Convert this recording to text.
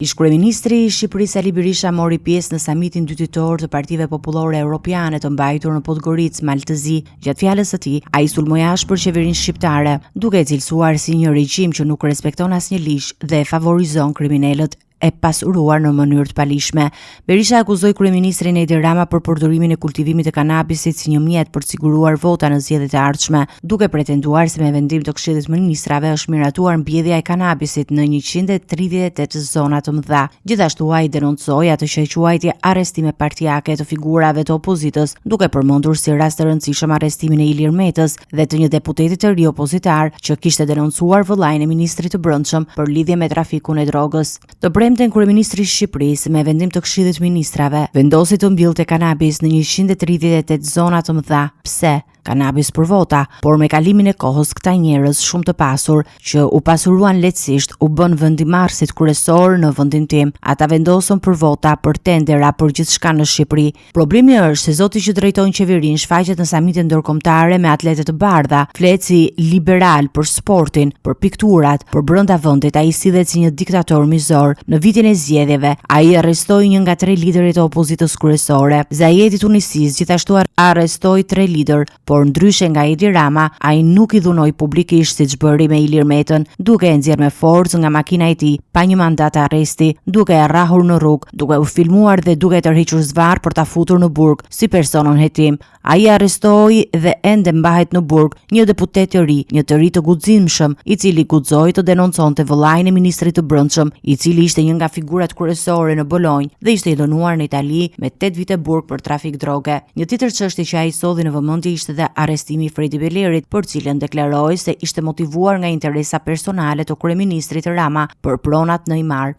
Ish-kryeministri i Shqipërisë Ali Berisha mori pjesë në samitin dytitor të Partive Popullore Europiane të mbajtur në Podgoricë, Maltëzi. Gjatë fjalës së tij, ai sulmoi ashpër qeverinë shqiptare, duke e cilësuar si një regjim që nuk respekton asnjë ligj dhe favorizon kriminalët e pasuruar në mënyrë të palishme. Berisha akuzoi kryeministrin Edi Rama për përdorimin e kultivimit të kanabisit si një mjet për të siguruar vota në zgjedhjet e ardhshme, duke pretenduar se me vendim të Këshillit të Ministrave është miratuar mbjedhja e kanabisit në 138 zona të mëdha. Gjithashtu ai denoncoi atë që quajti arrestime partijake të figurave të opozitës, duke përmendur si rast të rëndësishëm arrestimin e Ilir Metës dhe të një deputeti të ri opozitar që kishte denoncuar vëllain e ministrit të Brendshëm për lidhje me trafikun e drogës. Kryeministri i Shqipërisë me vendim të Këshillit të Ministrave vendosi të mbyllte kanabis në 138 zona të mëdha. Pse? Kanabis për vota, por me kalimin e kohës këta njerëz shumë të pasur që u pasuruan lehtësisht u bën vendimarrësit kryesor në vendin tim. Ata vendosën për vota, për tendera, për gjithçka në Shqipëri. Problemi është se zoti që drejton qeverinë shfaqet në samite ndërkombëtare me atlete të bardha, flet si liberal për sportin, për pikturat, por brenda vendit ai sillet si një diktator mizor. Në vitin e zgjedhjeve, ai arrestoi një nga 3 liderit e opozitës kryesore. Zajedi Tunisis gjithashtu arrestoi 3 lider, por ndryshe nga Edi Rama, ai nuk i dhunoi publikisht siç bëri me Ilir Metën, duke e nxjerrë me forcë nga makina e tij pa një mandat arresti, duke e rrahur në rrugë, duke u filmuar dhe duke tërhequr zvarr për ta futur në burg si personin hetim. Ai arrestoi dhe ende mbahet në burg një deputet të ri, një të ri të guximshëm, i cili guxoi të denonconte vëllain e ministrit të Brendshëm, i cili ishte një nga figurat kryesore në Bolonjë dhe ishte i dënuar në Itali me 8 vite burg për trafik droge. Një tjetër çështje që ai solli në vëmendje ishte dhe arrestimi i Fredi Belerit, për cilën deklaroi se ishte motivuar nga interesa personale të kryeministrit Rama për pronat në imar.